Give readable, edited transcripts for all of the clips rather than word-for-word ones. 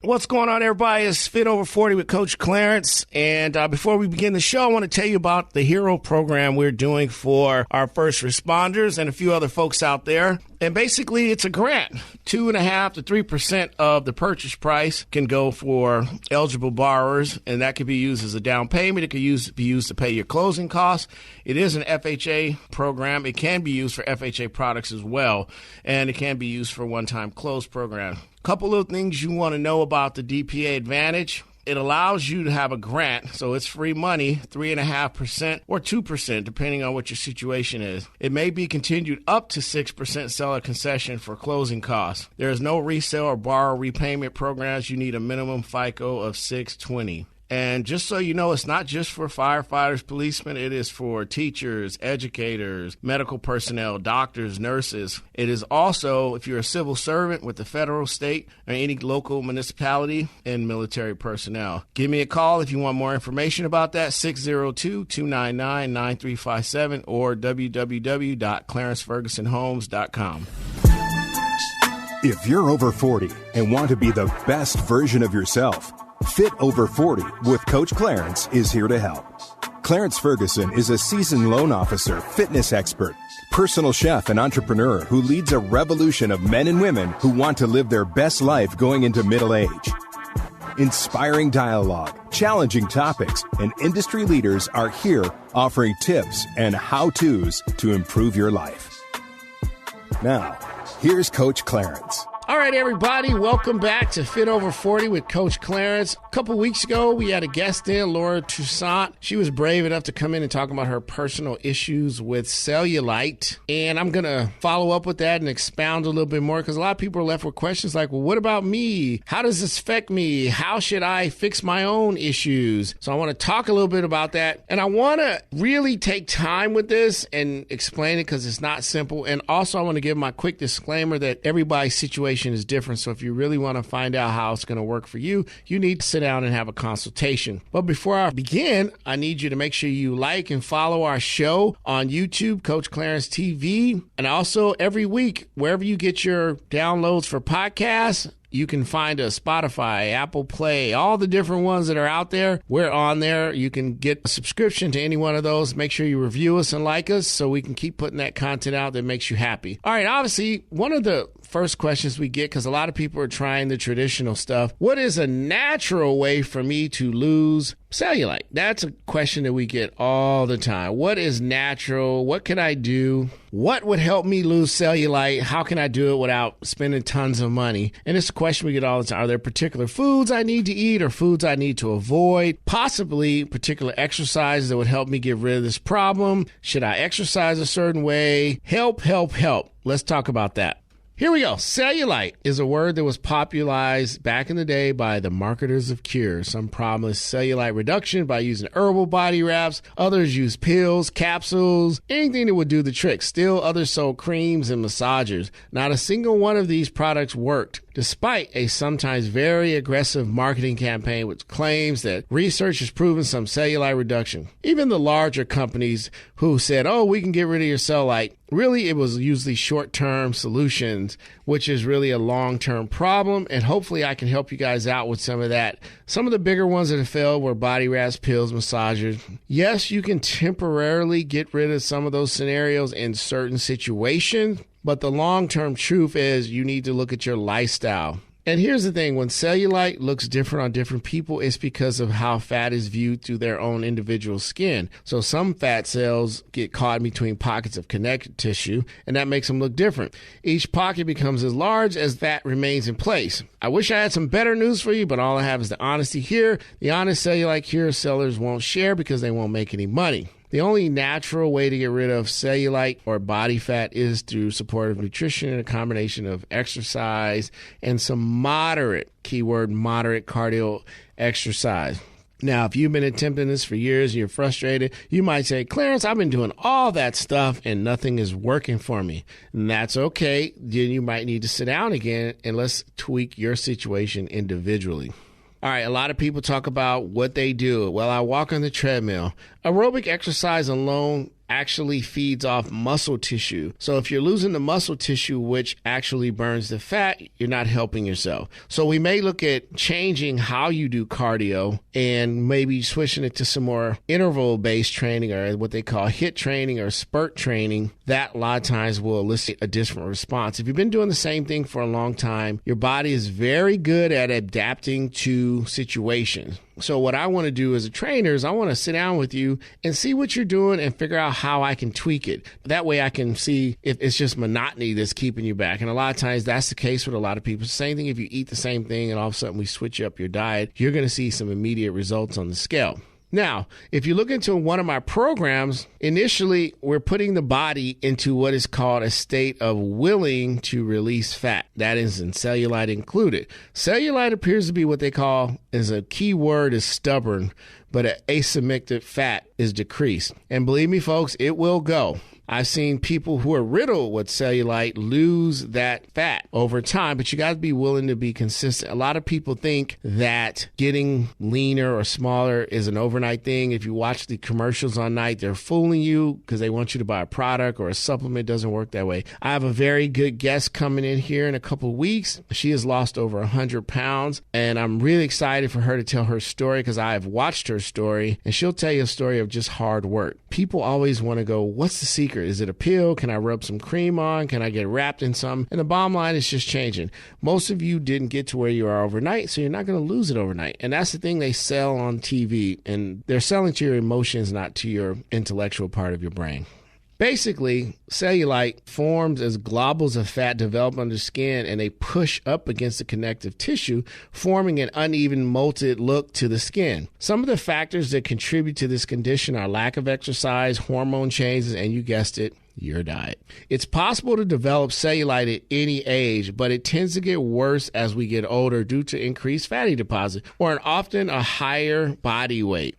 What's going on, everybody? It's Fit Over 40 with Coach Clarence. And before we begin the show, I want to tell you about the Hero program we're doing for our first responders and a few other folks out there. And basically, it's a grant. 2.5% to 3% of the purchase price can go for eligible borrowers, and that can be used as a down payment. It can be used to pay your closing costs. It is an FHA program. It can be used for FHA products as well, and it can be used for one-time close program. Couple of things you want to know about the DPA Advantage. It allows you to have a grant, so it's free money, 3.5% or 2%, depending on what your situation is. It may be continued up to 6% seller concession for closing costs. There is no resale or borrow repayment programs. You need a minimum FICO of 620. And just so you know, it's not just for firefighters, policemen. It is for teachers, educators, medical personnel, doctors, nurses. It is also if you're a civil servant with the federal, state, or any local municipality, and military personnel. Give me a call if you want more information about that, 602-299-9357 or www.clarencefergusonhomes.com. If you're over 40 and want to be the best version of yourself, Fit Over 40 with Coach Clarence is here to help. Clarence Ferguson is a seasoned loan officer, fitness expert, personal chef, and entrepreneur who leads a revolution of men and women who want to live their best life going into middle age. Inspiring dialogue, challenging topics, and industry leaders are here offering tips and how-tos to improve your life. Now, here's Coach Clarence. All right, everybody, welcome back to Fit Over 40 with Coach Clarence. A couple weeks ago, we had a guest in, Laura Toussaint. She was brave enough to come in and talk about her personal issues with cellulite. And I'm going to follow up with that and expound a little bit more because a lot of people are left with questions like, well, what about me? How does this affect me? How should I fix my own issues? So I want to talk a little bit about that. And I want to really take time with this and explain it because it's not simple. And also, I want to give my quick disclaimer that everybody's situation is different. So if you really want to find out how it's going to work for you, you need to sit down and have a consultation. But before I begin, I need you to make sure you like and follow our show on YouTube, Coach Clarence TV. And also every week, wherever you get your downloads for podcasts, you can find us Spotify, Apple Play, all the different ones that are out there. We're on there. You can get a subscription to any one of those. Make sure you review us and like us so we can keep putting that content out that makes you happy. All right, obviously, one of the first questions we get, because a lot of people are trying the traditional stuff, what is a natural way for me to lose cellulite? That's a question that we get all the time. What is natural? What can I do? What would help me lose cellulite? How can I do it without spending tons of money? And it's a question we get all the time. Are there particular foods I need to eat or foods I need to avoid? Possibly particular exercises that would help me get rid of this problem. Should I exercise a certain way? Help. Let's talk about that. Here we go. Cellulite is a word that was popularized back in the day by the marketers of cures. Some promised cellulite reduction by using herbal body wraps. Others used pills, capsules, anything that would do the trick. Still, others sold creams and massagers. Not a single one of these products worked, despite a sometimes very aggressive marketing campaign which claims that research has proven some cellulite reduction. Even the larger companies who said, oh, we can get rid of your cellulite, really, it was usually short-term solutions, which is really a long-term problem, and hopefully I can help you guys out with some of that. Some of the bigger ones that have failed were body wraps, pills, massagers. Yes, you can temporarily get rid of some of those scenarios in certain situations, but the long-term truth is you need to look at your lifestyle. And here's the thing, when cellulite looks different on different people, it's because of how fat is viewed through their own individual skin. So some fat cells get caught in between pockets of connective tissue, and that makes them look different. Each pocket becomes as large as fat remains in place. I wish I had some better news for you, but all I have is the honesty here. The honest cellulite cure sellers won't share because they won't make any money. The only natural way to get rid of cellulite or body fat is through supportive nutrition and a combination of exercise and some moderate, keyword moderate, cardio exercise. Now, if you've been attempting this for years and you're frustrated, you might say, Clarence, I've been doing all that stuff and nothing is working for me. And that's okay. Then you might need to sit down again and let's tweak your situation individually. All right, a lot of people talk about what they do. Well, I walk on the treadmill. Aerobic exercise alone actually feeds off muscle tissue. So if you're losing the muscle tissue, which actually burns the fat, you're not helping yourself. So we may look at changing how you do cardio and maybe switching it to some more interval-based training, or what they call HIIT training or spurt training. That a lot of times will elicit a different response. If you've been doing the same thing for a long time, your body is very good at adapting to situations. So what I want to do as a trainer is I want to sit down with you and see what you're doing and figure out how I can tweak it. That way I can see if it's just monotony that's keeping you back. And a lot of times that's the case with a lot of people. Same thing if you eat the same thing and all of a sudden we switch up your diet, you're going to see some immediate results on the scale. Now, if you look into one of my programs, initially we're putting the body into what is called a state of willing to release fat. That is in cellulite included. Cellulite appears to be what they call, as a key word, is stubborn, but an asymmetric fat is decreased. And believe me, folks, it will go. I've seen people who are riddled with cellulite lose that fat over time, but you got to be willing to be consistent. A lot of people think that getting leaner or smaller is an overnight thing. If you watch the commercials on night, they're fooling you because they want you to buy a product or a supplement. It doesn't work that way. I have a very good guest coming in here in a couple of weeks. She has lost over 100 pounds, and I'm really excited for her to tell her story because I have watched her story, and she'll tell you a story of just hard work. People always want to go, what's the secret? Is it a pill? Can I rub some cream on? Can I get wrapped in some? And the bottom line is just changing. Most of you didn't get to where you are overnight, so you're not going to lose it overnight. And that's the thing they sell on TV, and they're selling to your emotions, not to your intellectual part of your brain. Basically, cellulite forms as globules of fat develop under skin, and they push up against the connective tissue, forming an uneven, molted look to the skin. Some of the factors that contribute to this condition are lack of exercise, hormone changes, and you guessed it, your diet. It's possible to develop cellulite at any age, but it tends to get worse as we get older due to increased fatty deposit or often a higher body weight.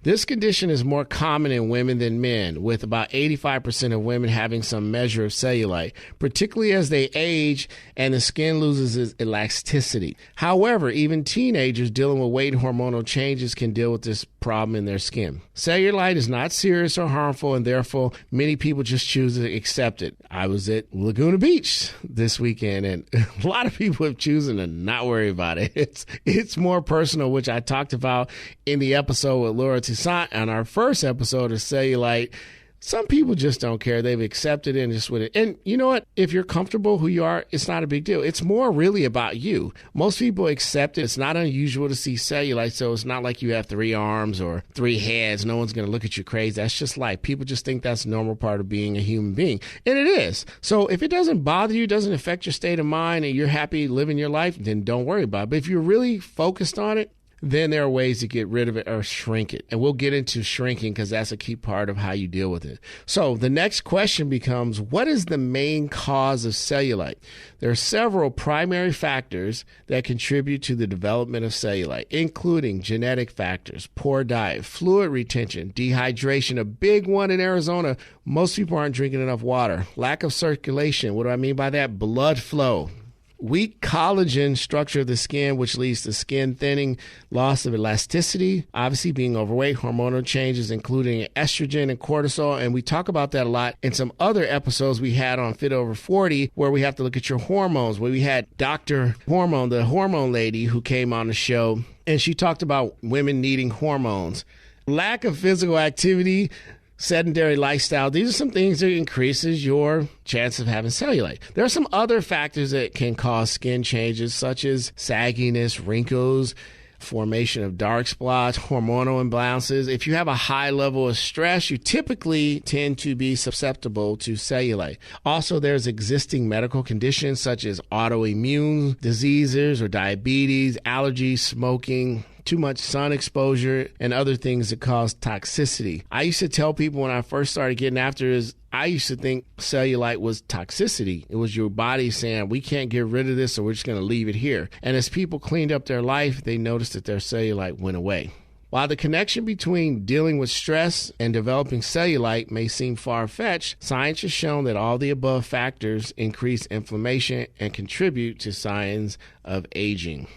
This condition is more common in women than men, with about 85% of women having some measure of cellulite, particularly as they age and the skin loses its elasticity. However, even teenagers dealing with weight and hormonal changes can deal with this problem in their skin. Cellulite is not serious or harmful, and therefore many people just choose to accept it. I was at Laguna Beach this weekend, and a lot of people have chosen to not worry about it. It's more personal, which I talked about in the episode with Laura Toussaint on our first episode of Cellulite. Some people just don't care. They've accepted it and just with it. And you know what? If you're comfortable who you are, it's not a big deal. It's more really about you. Most people accept it. It's not unusual to see cellulite, so it's not like you have 3 arms or 3 heads. No one's going to look at you crazy. That's just life. People just think that's a normal part of being a human being. And it is. So if it doesn't bother you, doesn't affect your state of mind, and you're happy living your life, then don't worry about it. But if you're really focused on it, then there are ways to get rid of it or shrink it. And we'll get into shrinking because that's a key part of how you deal with it. So the next question becomes, what is the main cause of cellulite? There are several primary factors that contribute to the development of cellulite, including genetic factors, poor diet, fluid retention, dehydration, a big one in Arizona. Most people aren't drinking enough water. Lack of circulation. What do I mean by that? Blood flow. Weak collagen structure of the skin, which leads to skin thinning, loss of elasticity, obviously being overweight, hormonal changes, including estrogen and cortisol. And we talk about that a lot in some other episodes we had on Fit Over 40, where we have to look at your hormones, where we had Dr. Hormone, the hormone lady who came on the show, and she talked about women needing hormones. Lack of physical activity, sedentary lifestyle, these are some things that increases your chance of having cellulite. There are some other factors that can cause skin changes, such as sagginess, wrinkles, formation of dark spots, hormonal imbalances. If you have a high level of stress, you typically tend to be susceptible to cellulite. Also, there's existing medical conditions such as autoimmune diseases or diabetes, allergies, smoking, too much sun exposure, and other things that cause toxicity. I used to tell people when I first started getting after this, I used to think cellulite was toxicity. It was your body saying, we can't get rid of this, so we're just going to leave it here. And as people cleaned up their life, they noticed that their cellulite went away. While the connection between dealing with stress and developing cellulite may seem far-fetched, science has shown that all the above factors increase inflammation and contribute to signs of aging.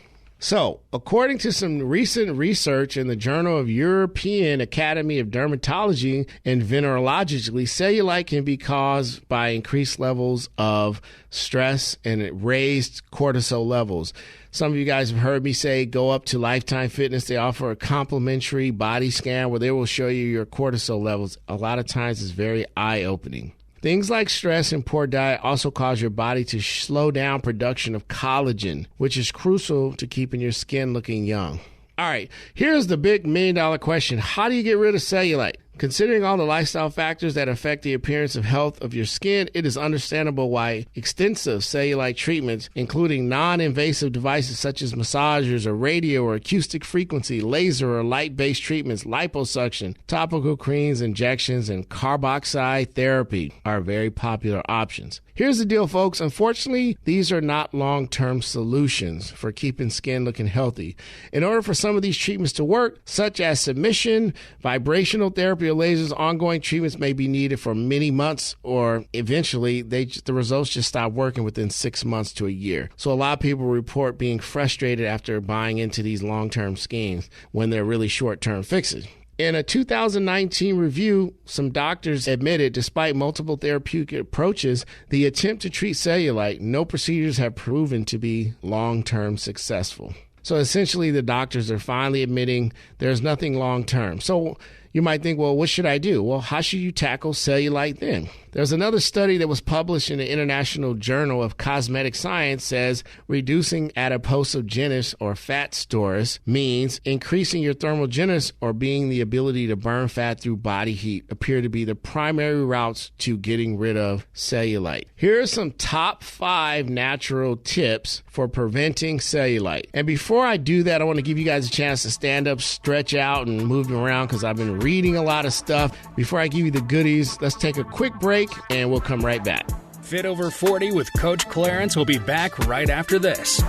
So, according to some recent research in the Journal of European Academy of Dermatology and Venereology, cellulite can be caused by increased levels of stress and raised cortisol levels. Some of you guys have heard me say go up to Lifetime Fitness. They offer a complimentary body scan where they will show you your cortisol levels. A lot of times it's very eye-opening. Things like stress and poor diet also cause your body to slow down production of collagen, which is crucial to keeping your skin looking young. All right, here's the big $1,000,000 question. How do you get rid of cellulite? Considering all the lifestyle factors that affect the appearance of health of your skin, it is understandable why extensive cellulite treatments, including non-invasive devices such as massagers or radio or acoustic frequency, laser or light-based treatments, liposuction, topical creams, injections, and carboxide therapy are very popular options. Here's the deal, folks. Unfortunately, these are not long-term solutions for keeping skin looking healthy. In order for some of these treatments to work, such as submission, vibrational therapy, or lasers, ongoing treatments may be needed for many months, or eventually the results just stop working within 6 months to a year. So a lot of people report being frustrated after buying into these long-term schemes when they're really short-term fixes. In a 2019 review, some doctors admitted despite multiple therapeutic approaches, the attempt to treat cellulite, no procedures have proven to be long-term successful. So essentially, the doctors are finally admitting there's nothing long-term. So you might think, well, what should I do? Well, how should you tackle cellulite then? There's another study that was published in the International Journal of Cosmetic Science says reducing adiposogenesis or fat stores means increasing your thermogenesis or being the ability to burn fat through body heat appear to be the primary routes to getting rid of cellulite. Here are some top 5 natural tips for preventing cellulite. And before I do that, I want to give you guys a chance to stand up, stretch out, and move around because I've been reading a lot of stuff. Before I give you the goodies, let's take a quick break and we'll come right back. Fit Over 40 with Coach Clarence will be back right after this.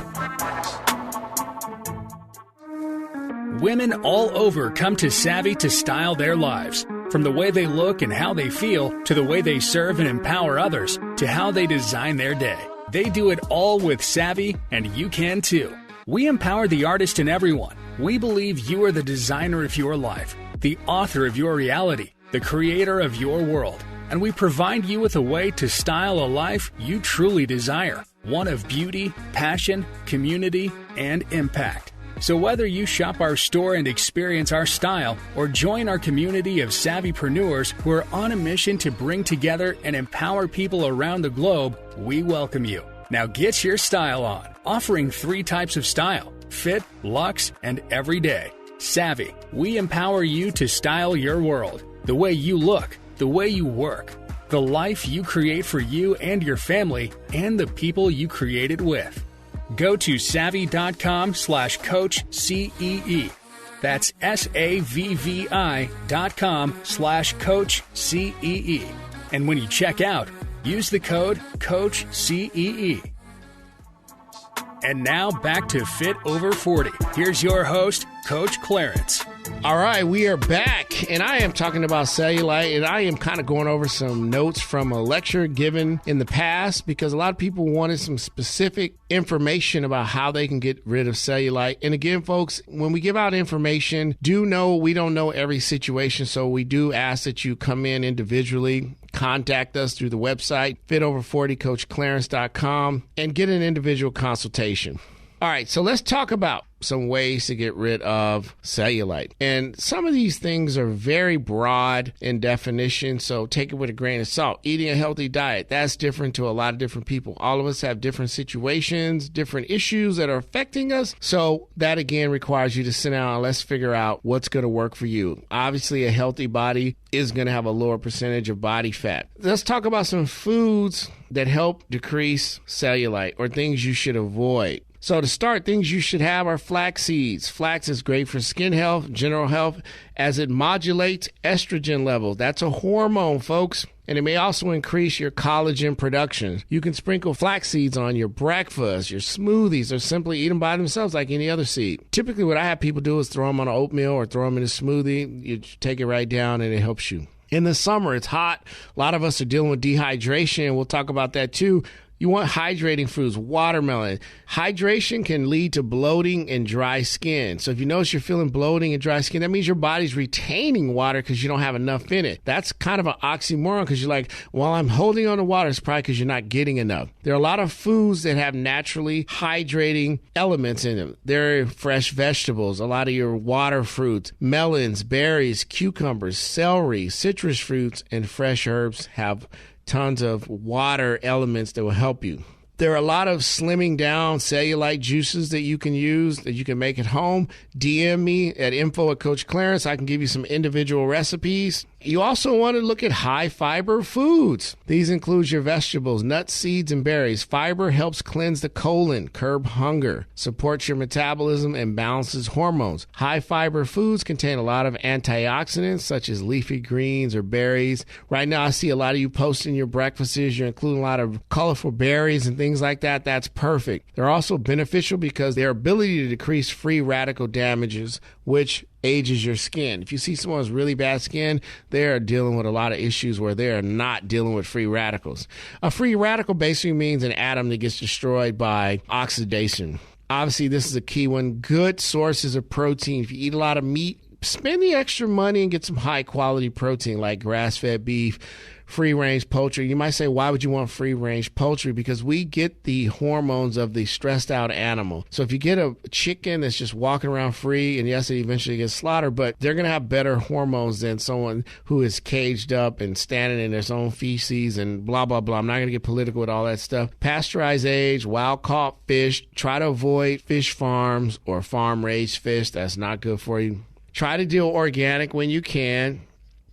Women all over come to Savvy to style their lives. From the way they look and how they feel, to the way they serve and empower others, to how they design their day. They do it all with Savvy, and you can too. We empower the artist in everyone. We believe you are the designer of your life, the author of your reality, the creator of your world. And we provide you with a way to style a life you truly desire, one of beauty, passion, community, and impact. So whether you shop our store and experience our style, or join our community of savvypreneurs who are on a mission to bring together and empower people around the globe, we welcome you. Now get your style on, offering 3 types of style: fit, luxe, and everyday. Savvy, we empower you to style your world, the way you look, the way you work, the life you create for you and your family, and the people you create it with. Go to savvy.com/coachCEE. That's SAVVI.com/coachCEE. And when you check out, use the code COACHCEE. And now back to Fit Over 40. Here's your host, Coach Clarence. All right, we are back, and I am talking about cellulite, and I am kind of going over some notes from a lecture given in the past because a lot of people wanted some specific information about how they can get rid of cellulite. And again, folks, when we give out information, do know we don't know every situation, so we do ask that you come in individually. Contact us through the website, fitover40coachclarence.com, and get an individual consultation. All right, so let's talk about some ways to get rid of cellulite. And some of these things are very broad in definition, so take it with a grain of salt. Eating a healthy diet, that's different to a lot of different people. All of us have different situations, different issues that are affecting us. So that, again, requires you to sit down and let's figure out what's going to work for you. Obviously, a healthy body is going to have a lower percentage of body fat. Let's talk about some foods that help decrease cellulite or things you should avoid. So to start, things you should have are flax seeds. Flax is great for skin health, general health, as it modulates estrogen levels. That's a hormone, folks. And it may also increase your collagen production. You can sprinkle flax seeds on your breakfast, your smoothies, or simply eat them by themselves like any other seed. Typically, what I have people do is throw them on an oatmeal or throw them in a smoothie. You take it right down and it helps you. In the summer, it's hot. A lot of us are dealing with dehydration. We'll talk about that too. You want hydrating fruits, watermelon. Hydration can lead to bloating and dry skin. So if you notice you're feeling bloating and dry skin, that means your body's retaining water because you don't have enough in it. That's kind of an oxymoron because you're like, well, I'm holding on to water. It's probably because you're not getting enough. There are a lot of foods that have naturally hydrating elements in them. There are fresh vegetables, a lot of your water fruits, melons, berries, cucumbers, celery, citrus fruits, and fresh herbs have tons of water elements that will help you. There are a lot of slimming down cellulite juices that you can use that you can make at home. DM me at info@Coach Clarence. I can give you some individual recipes. You also want to look at high fiber foods. These include your vegetables, nuts, seeds, and berries. Fiber helps cleanse the colon, curb hunger, supports your metabolism, and balances hormones. High fiber foods contain a lot of antioxidants such as leafy greens or berries. Right now I see a lot of you posting your breakfasts. You're including a lot of colorful berries and things like that. That's perfect. They're also beneficial because their ability to decrease free radical damages, which ages your skin. If you see someone with really bad skin, they're dealing with a lot of issues where they're not dealing with free radicals. A free radical basically means an atom that gets destroyed by oxidation. Obviously, this is a key one. Good sources of protein. If you eat a lot of meat, spend the extra money and get some high quality protein like grass-fed beef, free-range poultry. You might say, why would you want free-range poultry? Because we get the hormones of the stressed-out animal. So if you get a chicken that's just walking around free, and yes, it eventually gets slaughtered, but they're going to have better hormones than someone who is caged up and standing in their own feces and blah, blah, blah. I'm not going to get political with all that stuff. Pasteurized age, wild-caught fish. Try to avoid fish farms or farm-raised fish. That's not good for you. Try to deal organic when you can.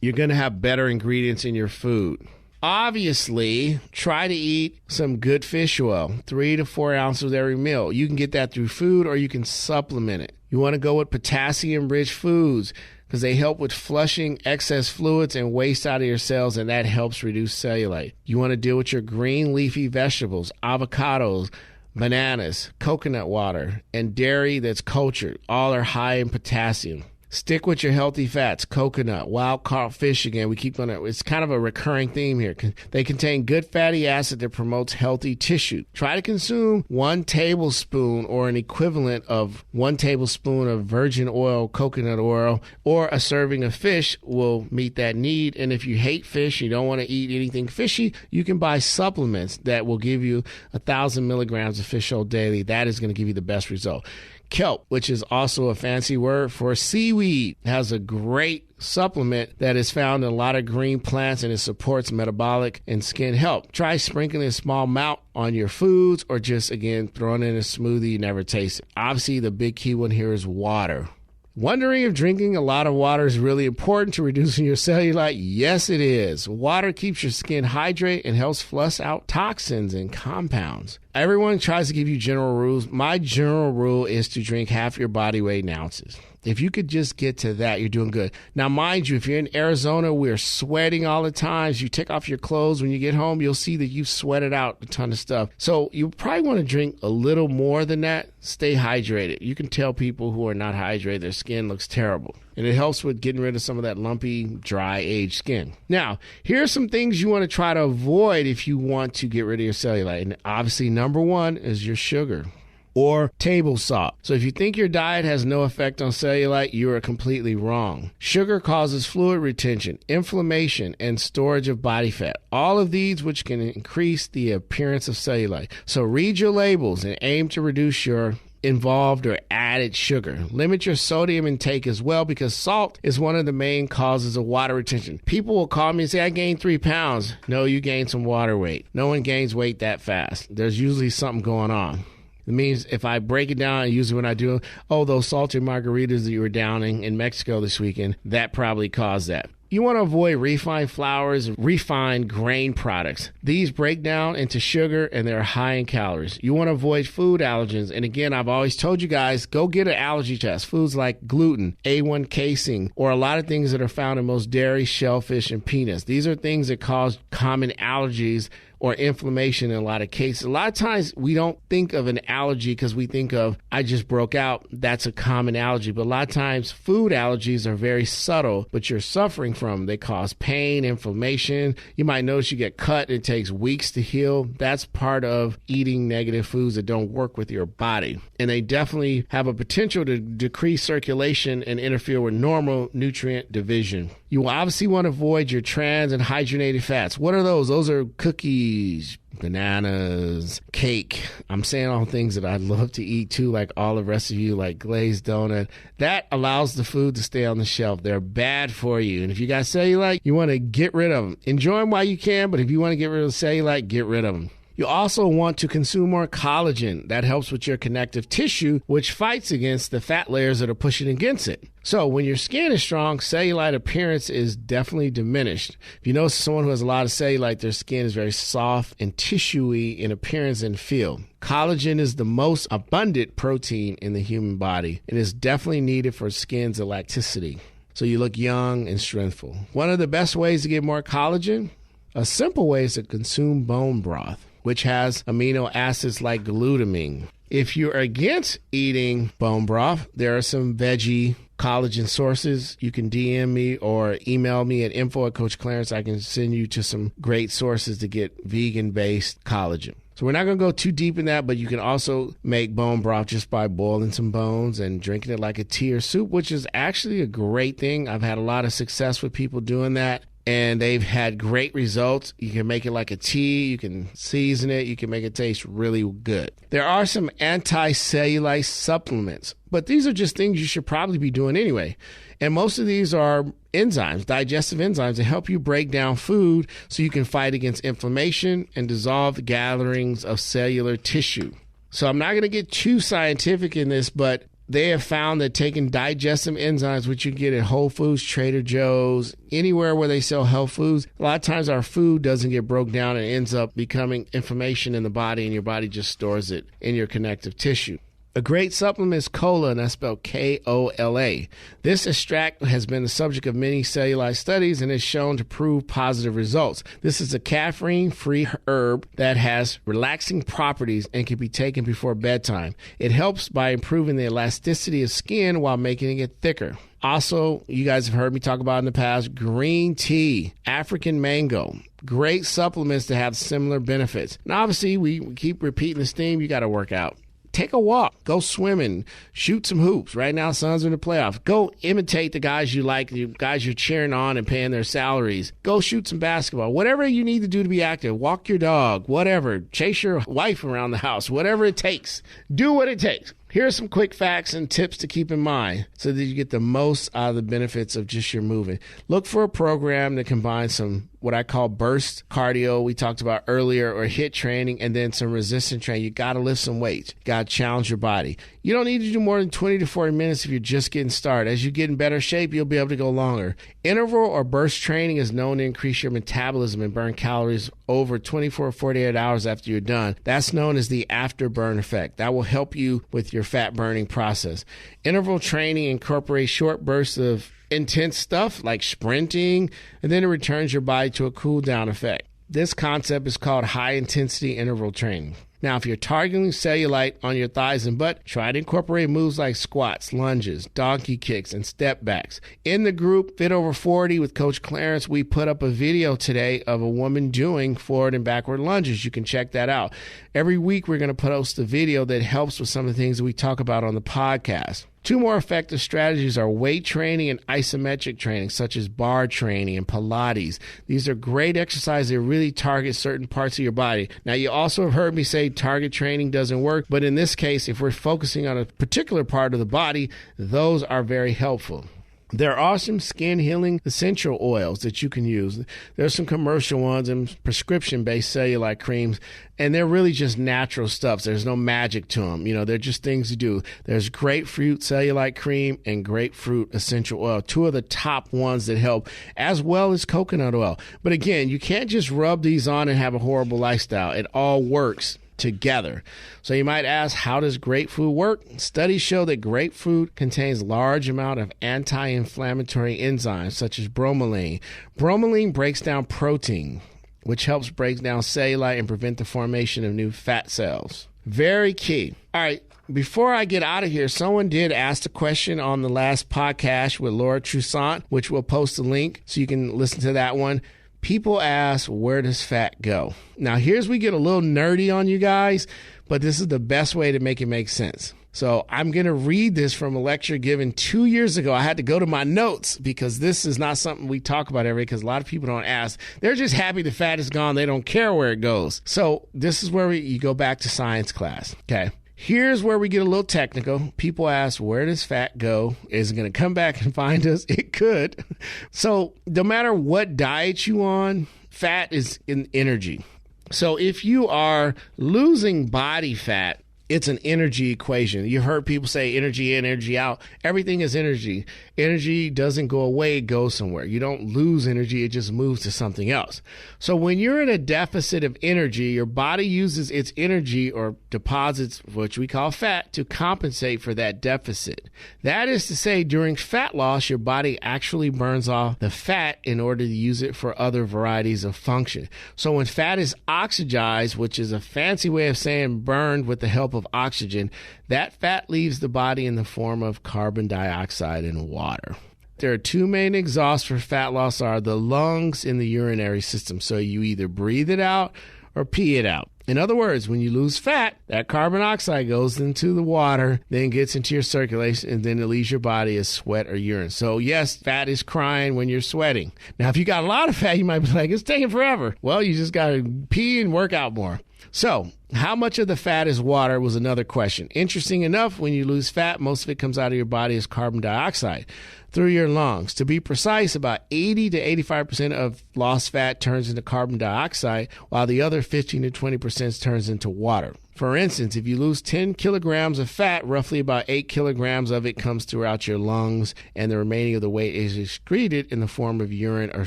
You're going to have better ingredients in your food. Obviously, try to eat some good fish oil, 3 to 4 ounces every meal. You can get that through food or you can supplement it. You want to go with potassium-rich foods because they help with flushing excess fluids and waste out of your cells, and that helps reduce cellulite. You want to deal with your green leafy vegetables, avocados, bananas, coconut water, and dairy that's cultured. All are high in potassium. Stick with your healthy fats, coconut, wild-caught fish again. We keep on it. It's kind of a recurring theme here. They contain good fatty acid that promotes healthy tissue. Try to consume 1 tablespoon or an equivalent of 1 tablespoon of virgin oil, coconut oil, or a serving of fish will meet that need. And if you hate fish, you don't want to eat anything fishy, you can buy supplements that will give you 1,000 milligrams of fish oil daily. That is going to give you the best result. Kelp, which is also a fancy word for seaweed, has a great supplement that is found in a lot of green plants, and it supports metabolic and skin health. Try sprinkling a small amount on your foods or just, again, throwing it in a smoothie you never taste it. Obviously, the big key one here is water. Wondering if drinking a lot of water is really important to reducing your cellulite? Yes, it is. Water keeps your skin hydrated and helps flush out toxins and compounds. Everyone tries to give you general rules. My general rule is to drink half your body weight in ounces. If you could just get to that, you're doing good. Now, mind you, if you're in Arizona, we're sweating all the time. As you take off your clothes when you get home, you'll see that you've sweated out a ton of stuff. So you probably want to drink a little more than that. Stay hydrated. You can tell people who are not hydrated, their skin looks terrible. And it helps with getting rid of some of that lumpy, dry, aged skin. Now, here are some things you want to try to avoid if you want to get rid of your cellulite. And obviously, number one is your sugar or table salt. So if you think your diet has no effect on cellulite, you are completely wrong. Sugar causes fluid retention, inflammation, and storage of body fat. All of these which can increase the appearance of cellulite. So read your labels and aim to reduce your involved or added sugar. Limit your sodium intake as well, because salt is one of the main causes of water retention. People will call me and say, I gained 3 pounds. No, you gained some water weight. No one gains weight that fast. There's usually something going on. It means if I break it down, usually when I do, those salty margaritas that you were downing in Mexico this weekend, that probably caused that. You want to avoid refined flours and refined grain products. These break down into sugar and they're high in calories. You want to avoid food allergens. And again, I've always told you guys, go get an allergy test. Foods like gluten, A1 casein, or a lot of things that are found in most dairy, shellfish, and peanuts. These are things that cause common allergies or inflammation in a lot of cases. A lot of times we don't think of an allergy because we think of, I just broke out. That's a common allergy. But a lot of times food allergies are very subtle, but you're suffering from. They cause pain, inflammation. You might notice you get cut. It takes weeks to heal. That's part of eating negative foods that don't work with your body. And they definitely have a potential to decrease circulation and interfere with normal nutrient division. You will obviously want to avoid your trans and hydrogenated fats. What are those? Those are cookies, bananas, cake. I'm saying all things that I love to eat too, like all the rest of you, like glazed donut. That allows the food to stay on the shelf. They're bad for you. And if you got cellulite, you want to get rid of them. Enjoy them while you can, but if you want to get rid of cellulite, get rid of them. You also want to consume more collagen. That helps with your connective tissue, which fights against the fat layers that are pushing against it. So when your skin is strong, cellulite appearance is definitely diminished. If you notice someone who has a lot of cellulite, their skin is very soft and tissuey in appearance and feel. Collagen is the most abundant protein in the human body and is definitely needed for skin's elasticity. So you look young and strengthful. One of the best ways to get more collagen, a simple way is to consume bone broth, which has amino acids like glutamine. If you're against eating bone broth, there are some veggie collagen sources. You can DM me or email me at info@Coach Clarence. I can send you to some great sources to get vegan-based collagen. So we're not going to go too deep in that, but you can also make bone broth just by boiling some bones and drinking it like a tea or soup, which is actually a great thing. I've had a lot of success with people doing that, and they've had great results. You can make it like a tea. You can season it. You can make it taste really good. There are some anti-cellulite supplements, but these are just things you should probably be doing anyway. And most of these are enzymes, digestive enzymes, that help you break down food so you can fight against inflammation and dissolve the gatherings of cellular tissue. So I'm not going to get too scientific in this, but they have found that taking digestive enzymes, which you get at Whole Foods, Trader Joe's, anywhere where they sell health foods, a lot of times our food doesn't get broke down and ends up becoming inflammation in the body, and your body just stores it in your connective tissue. A great supplement is cola, and that's spelled Kola. This extract has been the subject of many cellulite studies and is shown to prove positive results. This is a caffeine-free herb that has relaxing properties and can be taken before bedtime. It helps by improving the elasticity of skin while making it thicker. Also, you guys have heard me talk about in the past, green tea, African mango. Great supplements that have similar benefits. And obviously, we keep repeating this theme, you got to work out. Take a walk, go swimming, shoot some hoops. Right now, Suns are in the playoffs. Go imitate the guys you like, the guys you're cheering on and paying their salaries. Go shoot some basketball. Whatever you need to do to be active. Walk your dog, whatever. Chase your wife around the house, whatever it takes. Do what it takes. Here are some quick facts and tips to keep in mind so that you get the most out of the benefits of just your moving. Look for a program that combines some what I call burst cardio we talked about earlier, or HIIT training, and then some resistance training. You got to lift some weights. You got to challenge your body. You don't need to do more than 20 to 40 minutes if you're just getting started. As you get in better shape, you'll be able to go longer. Interval or burst training is known to increase your metabolism and burn calories over 24 or 48 hours after you're done. That's known as the afterburn effect. That will help you with your fat burning process. Interval training incorporates short bursts of intense stuff like sprinting, and then it returns your body to a cool down effect. This concept is called high intensity interval training. Now, if you're targeting cellulite on your thighs and butt, try to incorporate moves like squats, lunges, donkey kicks, and step backs. In the group Fit Over 40 with Coach Clarence, we put up a video today of a woman doing forward and backward lunges. You can check that out. Every week, we're going to post a video that helps with some of the things that we talk about on the podcast. Two more effective strategies are weight training and isometric training, such as bar training and Pilates. These are great exercises that really target certain parts of your body. Now, you also have heard me say target training doesn't work, but in this case, if we're focusing on a particular part of the body, those are very helpful. There are some skin healing essential oils that you can use. There's some commercial ones and prescription-based cellulite creams, and they're really just natural stuff. There's no magic to them. They're just things to do. There's grapefruit cellulite cream and grapefruit essential oil, two of the top ones that help, as well as coconut oil. But again, you can't just rub these on and have a horrible lifestyle. It all works together. So you might ask, how does grapefruit work? Studies show that grapefruit contains large amount of anti-inflammatory enzymes such as bromelain. Bromelain breaks down protein. which helps break down cellulite and prevent the formation of new fat cells. Very key. All right. Before I get out of here, someone did ask a question on the last podcast with Laura Toussaint, which we'll post a link so you can listen to that one. People ask, where does fat go? Now, here's we get a little nerdy on you guys, but this is the best way to make it make sense. So I'm going to read this from a lecture given 2 years ago. I had to go to my notes because this is not something we talk about every day because a lot of people don't ask. They're just happy the fat is gone. They don't care where it goes. So this is where you go back to science class. Okay. Here's where we get a little technical. People ask, where does fat go? Is it going to come back and find us? It could. So no matter what diet you on, fat is in energy. So if you are losing body fat, it's an energy equation. You heard people say energy in, energy out. Everything is energy. Energy doesn't go away, it goes somewhere. You don't lose energy, it just moves to something else. So when you're in a deficit of energy, your body uses its energy or deposits, which we call fat, to compensate for that deficit. That is to say, during fat loss, your body actually burns off the fat in order to use it for other varieties of function. So when fat is oxidized, which is a fancy way of saying burned with the help of oxygen, that fat leaves the body in the form of carbon dioxide and water. There are two main exhausts for fat loss are the lungs and the urinary system. So you either breathe it out or pee it out. In other words, when you lose fat, that carbon dioxide goes into the water, then gets into your circulation, and then it leaves your body as sweat or urine. So yes, fat is crying when you're sweating. Now, if you got a lot of fat, you might be like, it's taking forever. Well, you just got to pee and work out more. So how much of the fat is water was another question. Interesting enough, when you lose fat, most of it comes out of your body as carbon dioxide through your lungs. To be precise, about 80 to 85% of lost fat turns into carbon dioxide, while the other 15 to 20% turns into water. For instance, if you lose 10 kilograms of fat, roughly about 8 kilograms of it comes throughout your lungs, and the remaining of the weight is excreted in the form of urine or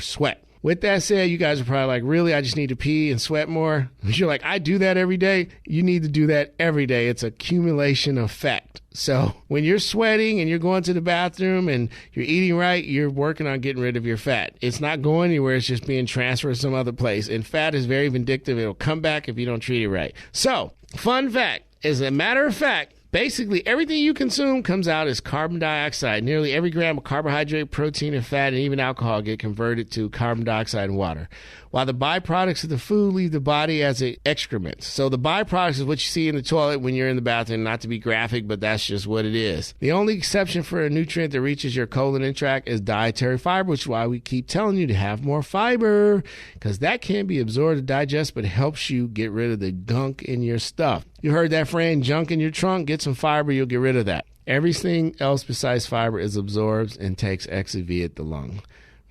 sweat. With that said, you guys are probably like, really, I just need to pee and sweat more? You're like, I do that every day. You need to do that every day. It's accumulation of fat. So when you're sweating and you're going to the bathroom and you're eating right, you're working on getting rid of your fat. It's not going anywhere. It's just being transferred some other place. And fat is very vindictive. It'll come back if you don't treat it right. So, fun fact, as a matter of fact, basically, everything you consume comes out as carbon dioxide. Nearly every gram of carbohydrate, protein, and fat, and even alcohol get converted to carbon dioxide and water, while the byproducts of the food leave the body as excrement. So the byproducts is what you see in the toilet when you're in the bathroom, not to be graphic, but that's just what it is. The only exception for a nutrient that reaches your colon tract is dietary fiber, which is why we keep telling you to have more fiber, because that can be absorbed and digested, but it helps you get rid of the gunk in your stuff. You heard that friend, junk in your trunk, get some fiber, you'll get rid of that. Everything else besides fiber is absorbed and takes exit via the lung.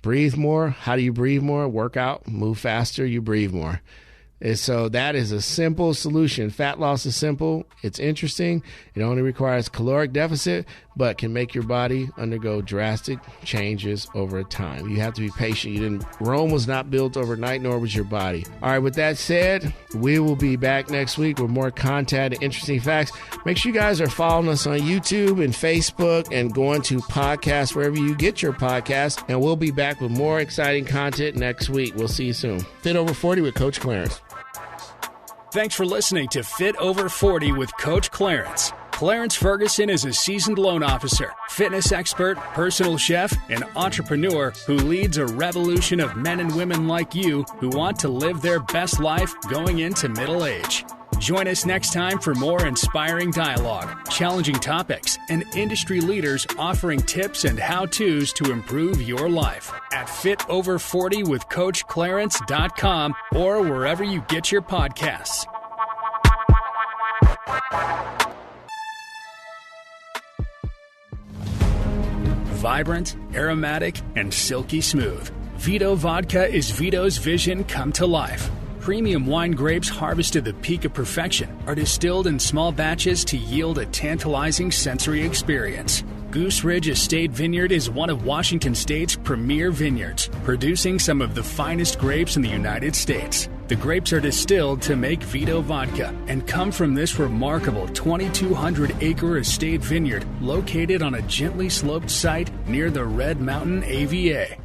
Breathe more. How do you breathe more? Work out, move faster, you breathe more. And so that is a simple solution. Fat loss is simple. It's interesting. It only requires caloric deficit, but can make your body undergo drastic changes over time. You have to be patient. Rome was not built overnight, nor was your body. All right, with that said, we will be back next week with more content and interesting facts. Make sure you guys are following us on YouTube and Facebook and going to podcasts wherever you get your podcasts. And we'll be back with more exciting content next week. We'll see you soon. Fit Over 40 with Coach Clarence. Thanks for listening to Fit Over 40 with Coach Clarence. Clarence Ferguson is a seasoned loan officer, fitness expert, personal chef, and entrepreneur who leads a revolution of men and women like you who want to live their best life going into middle age. Join us next time for more inspiring dialogue, challenging topics, and industry leaders offering tips and how-tos to improve your life at fitover40withcoachclarence.com or wherever you get your podcasts. Vibrant, aromatic, and silky smooth, Vito Vodka is Vito's vision come to life. Premium wine grapes harvested at the peak of perfection are distilled in small batches to yield a tantalizing sensory experience. Goose Ridge Estate Vineyard is one of Washington State's premier vineyards, producing some of the finest grapes in the United States. The grapes are distilled to make Vito Vodka and come from this remarkable 2,200-acre estate vineyard located on a gently sloped site near the Red Mountain AVA.